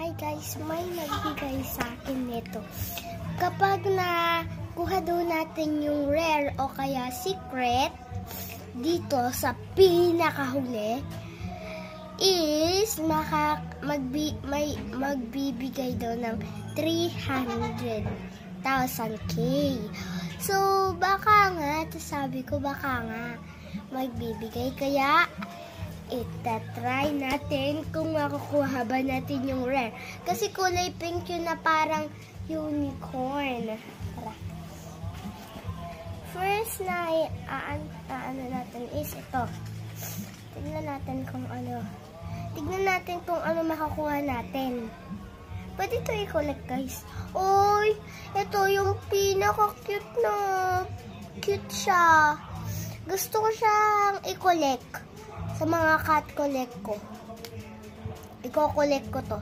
Hi guys, may nagbigay sa akin nito. Kapag nakuha daw natin yung rare o kaya secret dito sa pinakahuli is magbibigay daw ng 300,000k. So baka nga, sabi ko baka nga magbibigay, kaya itatry natin kung makukuha ba natin yung rare. Kasi kulay pink yun na parang unicorn. Tara. First na ano natin is ito. Tignan natin kung ano. Tignan natin kung ano makakuha natin. Pwede ito i-collect guys. Oy, ito yung pinaka-cute na. Cute siya. Gusto ko siyang i-collect. Sa mga cat collect ko. Iko-collect ko to.